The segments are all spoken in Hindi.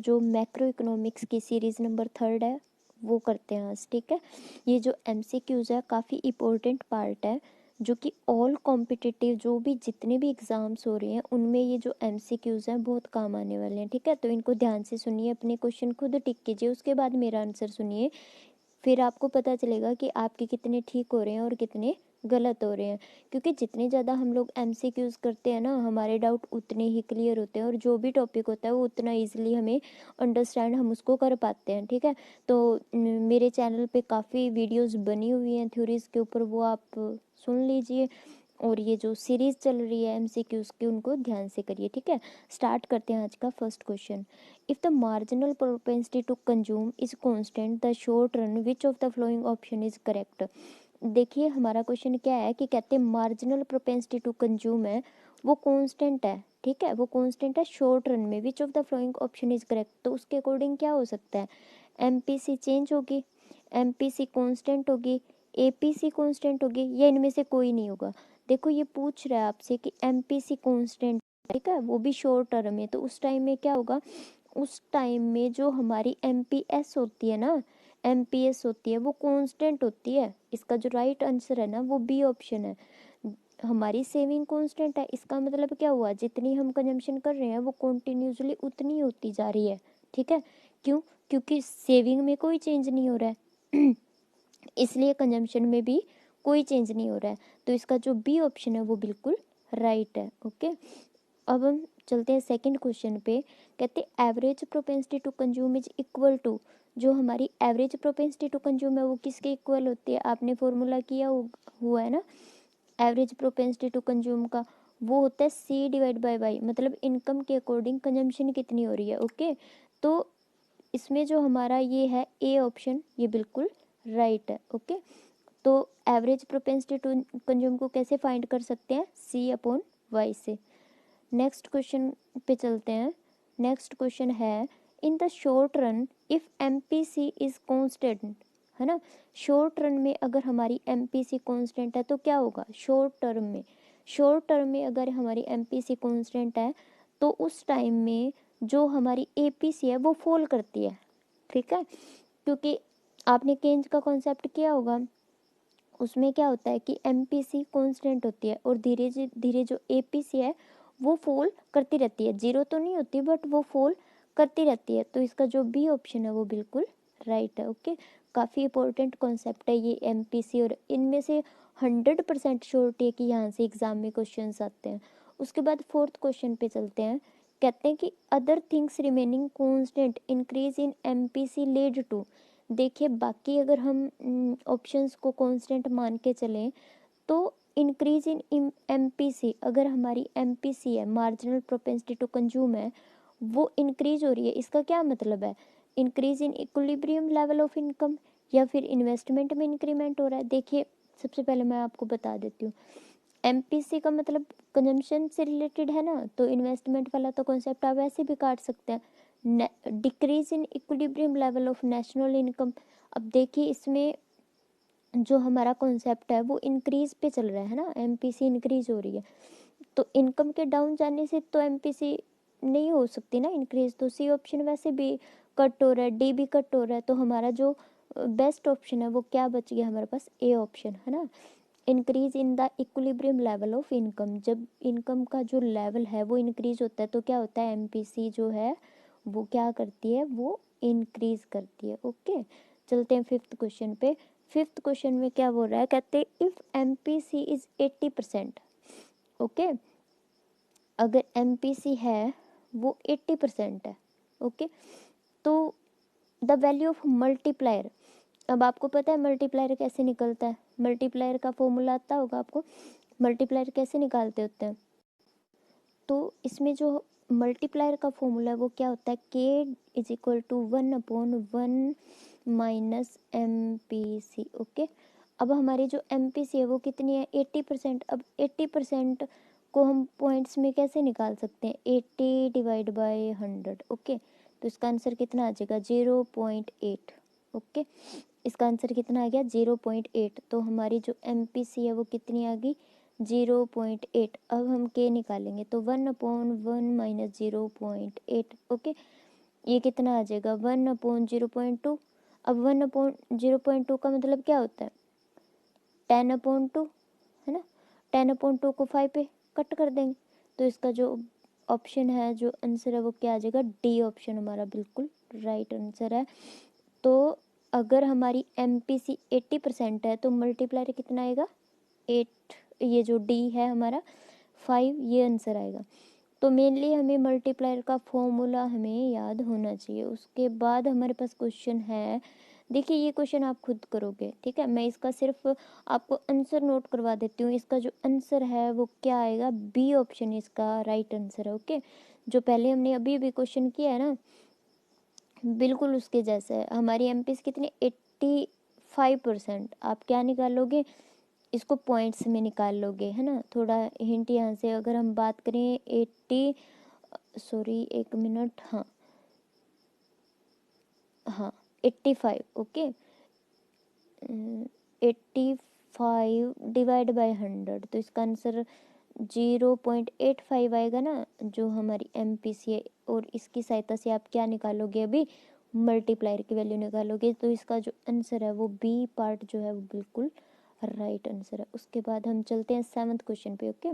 जो मैक्रो इकोनॉमिक्स की सीरीज़ नंबर 3 है वो करते हैं आज, ठीक है। ये जो MCQs है काफ़ी इम्पोर्टेंट पार्ट है, जो कि ऑल कॉम्पिटिटिव जो भी जितने भी एग्ज़ाम्स हो रहे हैं उनमें ये जो MCQs हैं बहुत काम आने वाले हैं, ठीक है। तो इनको ध्यान से सुनिए, अपने क्वेश्चन खुद टिक कीजिए, उसके बाद मेरा आंसर सुनिए, फिर आपको पता चलेगा कि आपके कितने ठीक हो रहे हैं और कितने गलत हो रहे हैं। क्योंकि जितने ज़्यादा हम लोग MCQs करते हैं ना, हमारे डाउट उतने ही क्लियर होते हैं और जो भी टॉपिक होता है वो उतना ईजिली हमें अंडरस्टैंड हम उसको कर पाते हैं, ठीक है। तो मेरे चैनल पे काफ़ी वीडियोस बनी हुई हैं थ्योरीज़ के ऊपर, वो आप सुन लीजिए। और ये जो सीरीज़ चल रही है MCQs की उनको ध्यान से करिए, ठीक है। स्टार्ट करते हैं आज का first question. If the marginal propensity to consume is constant the short run which of the following option is correct. देखिए हमारा क्वेश्चन क्या है कि कहते हैं मार्जिनल प्रोपेंसिटी टू कंज्यूम है वो कांस्टेंट है, ठीक है, वो कांस्टेंट है शॉर्ट रन में, विच of the following option is correct. तो उसके अकॉर्डिंग क्या हो सकता है, MPC चेंज होगी, MPC कांस्टेंट होगी, APC कांस्टेंट होगी, या इनमें से कोई नहीं होगा। देखो ये पूछ रहा है आपसे कि MPC कांस्टेंट, ठीक है, वो भी शॉर्ट टर्म में, तो उस टाइम में क्या होगा, उस टाइम में जो हमारी MPS होती है ना, MPS होती है वो कांस्टेंट होती है। इसका जो राइट आंसर है ना वो बी ऑप्शन है। हमारी सेविंग कांस्टेंट है, इसका मतलब क्या हुआ, जितनी हम कंजम्पशन कर रहे हैं वो कंटिन्यूसली उतनी होती जा रही है, ठीक है। क्यों, क्योंकि सेविंग में कोई चेंज नहीं हो रहा है इसलिए कंजम्पशन में भी कोई चेंज नहीं हो रहा है। तो इसका जो बी ऑप्शन है वो बिल्कुल राइट है, ओके। अब हम चलते हैं सेकंड क्वेश्चन पे। कहते average propensity to consume is equal to, जो हमारी एवरेज प्रोपेंसिटी टू कंज्यूम है वो किसके इक्वल होती है, आपने फॉर्मूला किया हुआ है ना एवरेज प्रोपेंसिटी टू कंज्यूम का, वो होता है C डिवाइड बाय वाई, मतलब इनकम के अकॉर्डिंग कंजम्पशन कितनी हो रही है, ओके। तो इसमें जो हमारा ये है ए ऑप्शन ये बिल्कुल राइट है, ओके। तो एवरेज प्रोपेंसिटी टू कंज्यूम को कैसे फाइंड कर सकते हैं, C/Y से। नेक्स्ट क्वेश्चन पे चलते हैं। नेक्स्ट क्वेश्चन है in the short run if MPC is constant, है ना। शॉर्ट रन में अगर हमारी MPC कांस्टेंट है तो क्या होगा, शॉर्ट टर्म में, शॉर्ट टर्म में अगर हमारी MPC कांस्टेंट है तो उस टाइम में जो हमारी APC है वो फॉल करती है, ठीक है। क्योंकि आपने केंज का कॉन्सेप्ट किया होगा, उसमें क्या होता है कि MPC कांस्टेंट होती है और धीरे धीरे जो APC है वो फॉल करती रहती है, जीरो तो नहीं होती बट वो फॉल करती रहती है। तो इसका जो बी ऑप्शन है वो बिल्कुल राइट है, ओके। काफ़ी इंपॉर्टेंट कॉन्सेप्ट है ये MPC, और इनमें से 100% श्योरिटी है कि यहाँ से एग्जाम में क्वेश्चन आते हैं। उसके बाद फोर्थ क्वेश्चन पे चलते हैं। कहते हैं कि other things remaining constant increase in MPC led to. देखिए बाकी अगर हम ऑप्शंस को कांस्टेंट मान के चलें तो इंक्रीज इन MPC, अगर हमारी MPC है मार्जिनल प्रोपेंसिटी टू कंज्यूम है वो इंक्रीज हो रही है, इसका क्या मतलब है, increase in equilibrium level of income या फिर इन्वेस्टमेंट में इंक्रीमेंट हो रहा है। देखिए सबसे पहले मैं आपको बता देती हूँ, MPC का मतलब कंजम्पशन से रिलेटेड है ना, तो इन्वेस्टमेंट वाला तो कॉन्सेप्ट आप वैसे भी काट सकते हैं। Decrease in equilibrium level of national income, अब देखिए इसमें जो हमारा कॉन्सेप्ट है वो इंक्रीज पे चल रहा है ना, MPC इंक्रीज हो रही है, तो इनकम के डाउन जाने से तो MPC नहीं हो सकती ना इंक्रीज, तो C ऑप्शन वैसे भी कट हो रहा है, D भी कट हो रहा है, तो हमारा जो बेस्ट ऑप्शन है वो क्या बच गया हमारे पास, A ऑप्शन, है ना। Increase in the equilibrium level of income, जब इनकम का जो लेवल है वो इंक्रीज होता है तो क्या होता है, MPC जो है वो क्या करती है, वो इंक्रीज करती है, ओके। चलते हैं फिफ्थ क्वेश्चन पे। फिफ्थ क्वेश्चन में क्या बोल रहा है, कहते हैं इफ MPC इज 80%, ओके, अगर MPC है वो 80% है, ओके, तो द वैल्यू ऑफ मल्टीप्लायर, अब आपको पता है मल्टीप्लायर कैसे निकलता है, मल्टीप्लायर का फॉर्मूला आता होगा आपको, मल्टीप्लायर कैसे निकालते होते हैं, तो इसमें जो मल्टीप्लायर का फॉर्मूला है वो क्या होता है, K=1/1 माइनस MPC, ओके। अब हमारी जो MPC है वो कितनी है, 80%। अब 80% को हम पॉइंट्स में कैसे निकाल सकते हैं, 80 डिवाइड बाय 100, ओके। तो इसका आंसर कितना आ जाएगा, 0.8, ओके। इसका आंसर कितना आ गया, 0.8। तो हमारी जो MPC है वो कितनी आ गई, 0.8। अब हम K निकालेंगे तो 1/1 माइनस 0.8, ओके। ये कितना आ जाएगा 1/0.2। अब 1/0.2 का मतलब क्या होता है 10/2, है ना। 10/2 को 5 पे कट कर देंगे, तो इसका जो ऑप्शन है, जो आंसर है वो क्या आ जाएगा, डी ऑप्शन हमारा बिल्कुल राइट आंसर है। तो अगर हमारी MPC 80% है तो मल्टीप्लायर कितना आएगा 8, ये जो डी है हमारा 5, ये आंसर आएगा। तो मेनली हमें मल्टीप्लायर का फॉर्मूला हमें याद होना चाहिए। उसके बाद हमारे पास क्वेश्चन है, देखिए ये क्वेश्चन आप खुद करोगे, ठीक है। मैं इसका सिर्फ आपको आंसर नोट करवा देती हूँ। इसका जो आंसर है वो क्या आएगा, बी ऑप्शन इसका राइट आंसर है। ओके, जो पहले हमने अभी भी क्वेश्चन किया है ना, बिल्कुल उसके जैसा है। हमारी MPs कितने 85%। आप क्या निकालोगे, इसको पॉइंट्स में निकाल लोगे, है ना। थोड़ा हिंट यहाँ से अगर हम बात करें 80, सॉरी एक मिनट, हाँ हाँ 85, ओके। 85 डिवाइड बाय 100, तो इसका आंसर 0.85 आएगा ना, जो हमारी MPC है। और इसकी सहायता से आप क्या निकालोगे, अभी मल्टीप्लायर की वैल्यू निकालोगे। तो इसका जो आंसर है वो बी पार्ट जो है वो बिल्कुल राइट आंसर है। उसके बाद हम चलते हैं 7th क्वेश्चन पे। ओके,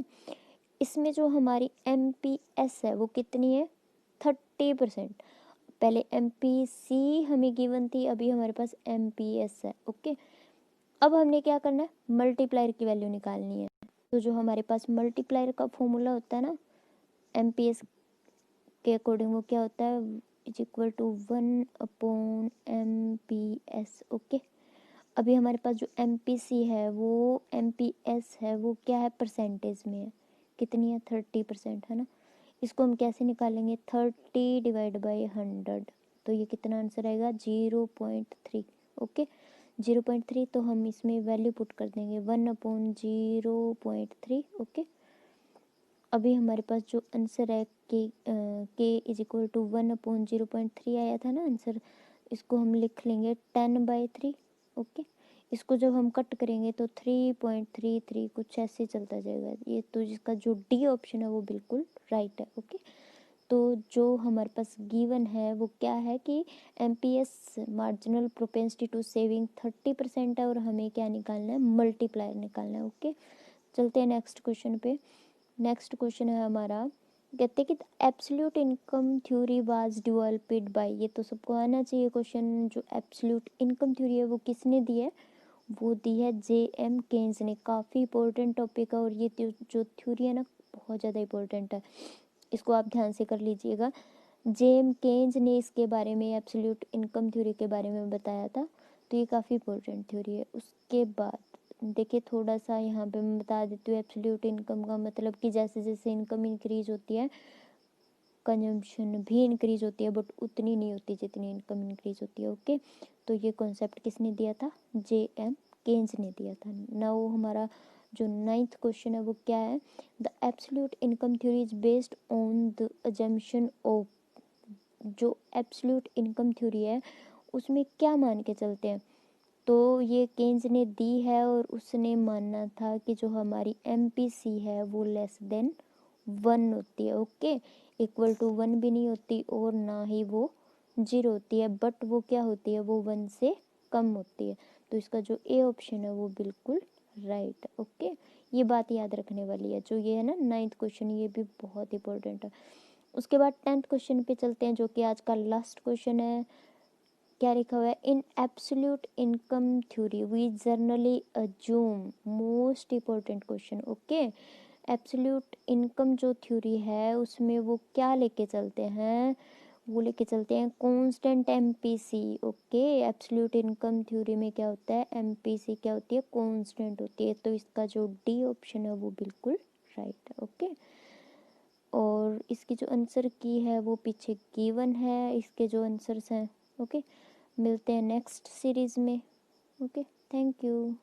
इसमें जो हमारी MPS है वो कितनी है 30%। पहले MPC हमें गिवन थी, अभी हमारे पास MPS है। ओके, अब हमने क्या करना है, मल्टीप्लायर की वैल्यू निकालनी है। तो जो हमारे पास मल्टीप्लायर का फॉर्मूला होता है ना MPS के अकॉर्डिंग, वो क्या होता है, is equal to 1/MPS। Okay, अभी हमारे पास जो MPC है वो MPS है वो क्या है, परसेंटेज में है, कितनी है 30%, है ना। इसको हम कैसे निकालेंगे, 30 डिवाइड बाई 100, तो ये कितना आंसर आएगा 0.3। ओके, 0.3, तो हम इसमें वैल्यू पुट कर देंगे 1/0.3। ओके, अभी हमारे पास जो आंसर है के इज इक्वल टू 1/0.3 आया था ना आंसर, इसको हम लिख लेंगे 10/3। ओके, इसको जब हम कट करेंगे तो 3.33 कुछ ऐसे चलता जाएगा ये, तो जिसका जो डी ऑप्शन है वो बिल्कुल राइट है। ओके, तो जो हमारे पास गिवन है वो क्या है कि MPS marginal propensity to saving 30% है, और हमें क्या निकालना है, मल्टीप्लायर निकालना है। ओके, चलते हैं नेक्स्ट क्वेश्चन पे। नेक्स्ट क्वेश्चन है हमारा, कहते हैं कि absolute income theory was developed by, ये तो सबको आना चाहिए क्वेश्चन। जो एब्सोल्यूट इनकम थ्योरी है वो किसने दी है, वो दी है JM केन्स ने। काफ़ी इंपॉर्टेंट टॉपिक है, और ये जो थ्योरी है ना बहुत ज़्यादा इंपॉर्टेंट है, इसको आप ध्यान से कर लीजिएगा। JM केन्स ने इसके बारे में, एब्सोल्यूट इनकम थ्योरी के बारे में बताया था, तो ये काफ़ी इंपॉर्टेंट थ्योरी है। उसके बाद देखिए थोड़ा सा यहाँ पे मैं बता देती हूँ, एब्सोल्यूट इनकम का मतलब कि जैसे जैसे इनकम इंक्रीज होती है कंजम्पशन भी इंक्रीज होती है, बट उतनी नहीं होती जितनी इनकम इंक्रीज होती है। ओके, तो ये कॉन्सेप्ट किसने दिया था, JM केन्स ने दिया था। नाउ हमारा जो 9th क्वेश्चन है वो क्या है, the absolute income theory is based on the assumption of, जो एब्सोल्यूट इनकम थ्योरी है उसमें क्या मान के चलते हैं, तो ये केन्स ने दी है, और उसने मानना था कि जो हमारी MPC है वो लेस देन 1 होती है। ओके, इक्वल टू 1 भी नहीं होती और ना ही वो 0 होती है, बट वो क्या होती है, वो 1 से कम होती है। तो इसका जो ए ऑप्शन है वो बिल्कुल राइट है। ओके, ये बात याद रखने वाली है। जो ये है ना 9th क्वेश्चन, ये भी बहुत इंपॉर्टेंट है। उसके बाद 10th क्वेश्चन पे चलते हैं, जो कि आज का लास्ट क्वेश्चन है। क्या लिखा हुआ है, in absolute income theory we generally assume, most important question. Okay, absolute income जो थ्योरी है उसमें वो क्या लेके चलते हैं, वो लेके चलते हैं constant MPC। Okay, absolute income theory में क्या होता है, MPC क्या होती है, कांस्टेंट होती है। तो इसका जो डी ऑप्शन है वो बिल्कुल राइट है। ओके, और इसकी जो आंसर की है वो पीछे गिवन है, इसके जो आंसर्स हैं। ओके, मिलते हैं नेक्स्ट सीरीज़ में। Okay, thank you.